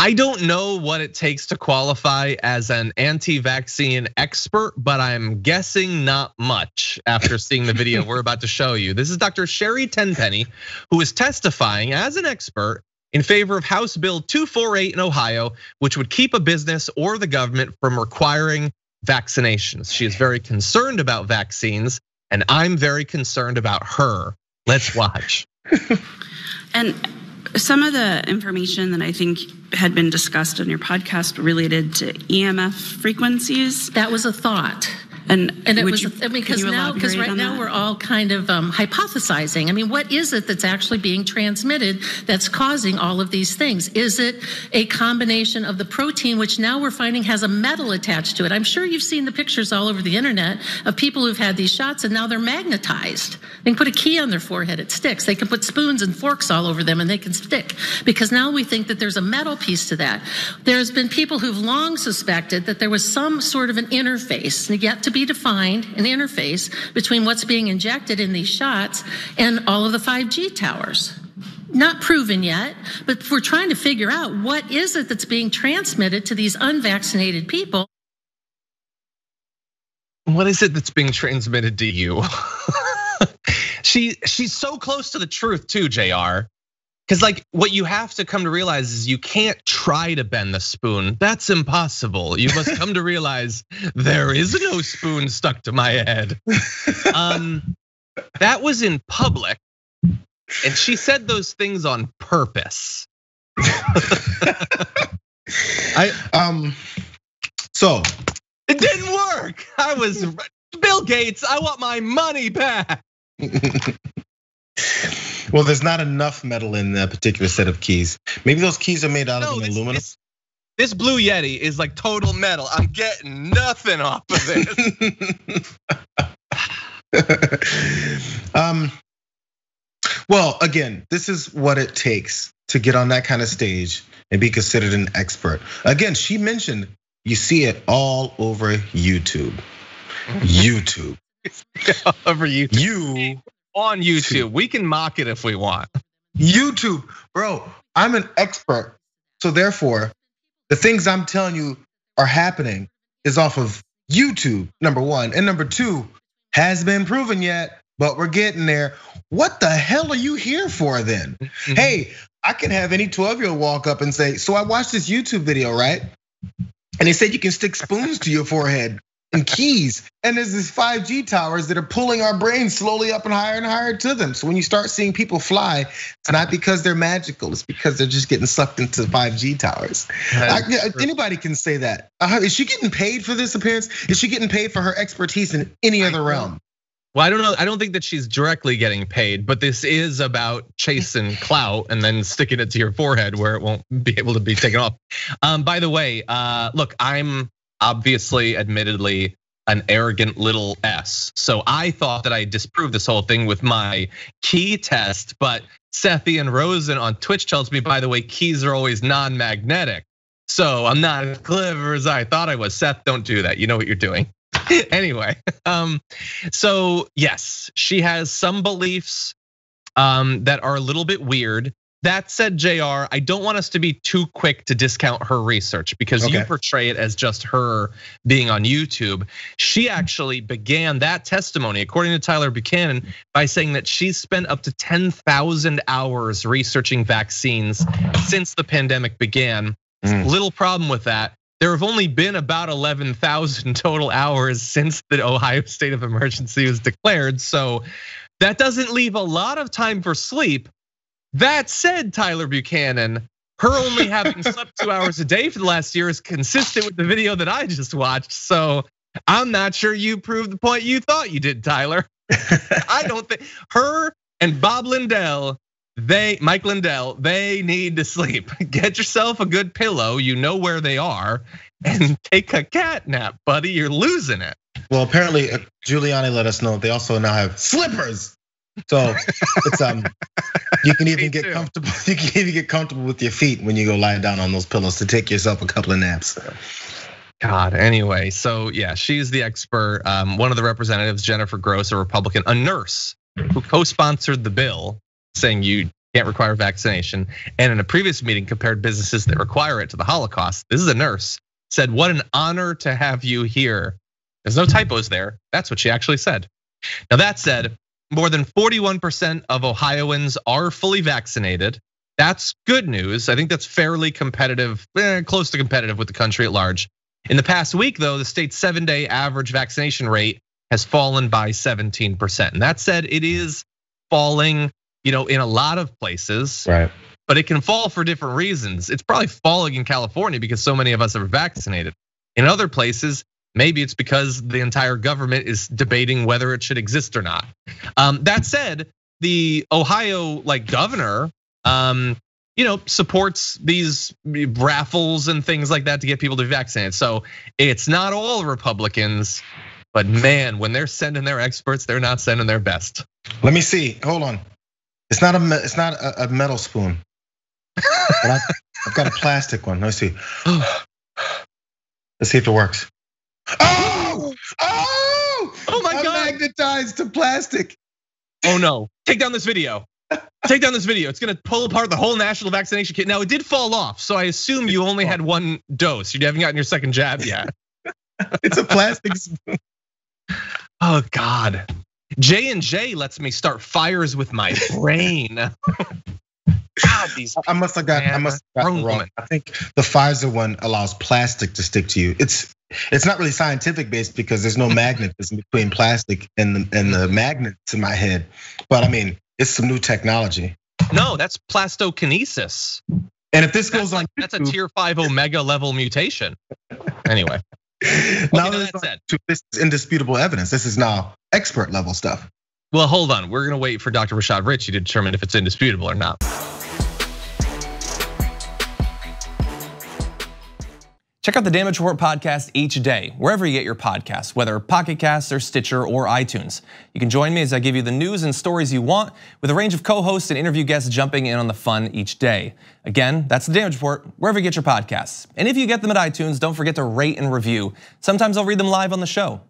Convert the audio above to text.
I don't know what it takes to qualify as an anti-vaccine expert, but I'm guessing not much after seeing the video we're about to show you. This is Dr. Sherri Tenpenny, who is testifying as an expert in favor of House Bill 248 in Ohio, which would keep a business or the government from requiring vaccinations. She is very concerned about vaccines, and I'm very concerned about her. Let's watch. And some of the information that I think had been discussed on your podcast related to EMF frequencies. That was a thought. And it was because right now we're all kind of hypothesizing. I mean, what is it that's actually being transmitted that's causing all of these things? Is it a combination of the protein, which now we're finding has a metal attached to it? I'm sure you've seen the pictures all over the internet of people who've had these shots and now they're magnetized. They can put a key on their forehead, it sticks. They can put spoons and forks all over them and they can stick, because now we think that there's a metal piece to that. There's been people who've long suspected that there was some sort of an interface, yet to be defined, an interface between what's being injected in these shots and all of the 5G towers. Not proven yet, but we're trying to figure out what is it that's being transmitted to these unvaccinated people. What is it that's being transmitted to you? She's so close to the truth too, JR. Because like what you have to come to realize is you can't try to bend the spoon. That's impossible. You must come to realize there is no spoon stuck to my head. That was in public, and she said those things on purpose. So it didn't work. I was Bill Gates. I want my money back. Well, there's not enough metal in that particular set of keys. Maybe those keys are made out of aluminum. This Blue Yeti is like total metal. I'm getting nothing off of this. Well, again, this is what it takes to get on that kind of stage and be considered an expert. Again, she mentioned you see it all over YouTube. YouTube. All over YouTube. On YouTube, we can mock it if we want. YouTube, bro, I'm an expert. So therefore, the things I'm telling you are happening is off of YouTube, number one. And number two, has been proven yet, but we're getting there. What the hell are you here for then? Hey, I can have any 12-year-old walk up and say, so I watched this YouTube video, right? And they said you can stick spoons to your forehead and keys. And there's these 5G towers that are pulling our brains slowly up and higher to them. So when you start seeing people fly, it's not because they're magical, it's because they're just getting sucked into 5G towers. Anybody can say that. Is she getting paid for this appearance? Is she getting paid for her expertise in any other realm? Well, I don't know. I don't think that she's directly getting paid, but this is about chasing clout and then sticking it to your forehead where it won't be able to be taken off. By the way, look, I'm obviously, admittedly, an arrogant little S. So I thought that I disproved this whole thing with my key test, but Seth Ian Rosen on Twitch tells me, by the way, keys are always non-magnetic. So I'm not as clever as I thought I was. Seth, don't do that. You know what you're doing. Anyway, so yes, she has some beliefs that are a little bit weird. That said, JR, I don't want us to be too quick to discount her research because you portray it as just her being on YouTube. She actually began that testimony, according to Tyler Buchanan, by saying that she's spent up to 10,000 hours researching vaccines since the pandemic began. Little problem with that. There have only been about 11,000 total hours since the Ohio state of emergency was declared. So that doesn't leave a lot of time for sleep. That said, Tyler Buchanan, her only having slept 2 hours a day for the last year is consistent with the video that I just watched. So I'm not sure you proved the point you thought you did, Tyler. I don't think her and Bob Lindell, Mike Lindell, they need to sleep. Get yourself a good pillow, you know where they are, and take a cat nap, buddy. You're losing it. Well, apparently Giuliani let us know they also now have slippers. So it's you can even get comfortable. You can even get comfortable with your feet when you go lie down on those pillows to take yourself a couple of naps. God, anyway, so yeah, she's the expert. One of the representatives, Jennifer Gross, a Republican, a nurse who co-sponsored the bill, saying you can't require vaccination. And in a previous meeting compared businesses that require it to the Holocaust. This is a nurse, said, "What an honor to have you here." There's no typos there. That's what she actually said. Now that said, more than 41% of Ohioans are fully vaccinated. That's good news. I think that's fairly competitive, close to competitive with the country at large. In the past week though, the state's 7-day average vaccination rate has fallen by 17%. And that said, it is falling, in a lot of places. Right. But it can fall for different reasons. It's probably falling in California because so many of us are vaccinated. In other places, maybe it's because the entire government is debating whether it should exist or not. That said, the Ohio governor, supports these raffles and things like that to get people to be vaccinated. So it's not all Republicans, but man, when they're sending their experts, they're not sending their best. Let me see. Hold on. It's not a metal spoon. But I've got a plastic one. Let's see. Let's see if it works. Oh my God! I'm magnetized to plastic. Oh no! Take down this video. Take down this video. It's gonna pull apart the whole national vaccination kit. Now it did fall off, so I assume you only had one dose. You haven't gotten your second jab yet. It's a plastic spoon. Oh God. J&J lets me start fires with my brain. God, I must have gotten wrong. I think the Pfizer one allows plastic to stick to you. It's not really scientific based because there's no magnetism between plastic and the magnets in my head. But I mean, it's some new technology. No, that's plastokinesis. And if this goes on, that's a tier 5 omega level mutation. Anyway. Now that said, this is indisputable evidence. This is now expert level stuff. Well, hold on. We're gonna wait for Dr. Rashad Ritchie to determine if it's indisputable or not. Check out the Damage Report podcast each day, wherever you get your podcasts, whether Pocket Casts or Stitcher or iTunes. You can join me as I give you the news and stories you want, with a range of co-hosts and interview guests jumping in on the fun each day. Again, that's the Damage Report, wherever you get your podcasts. And if you get them at iTunes, don't forget to rate and review. Sometimes I'll read them live on the show.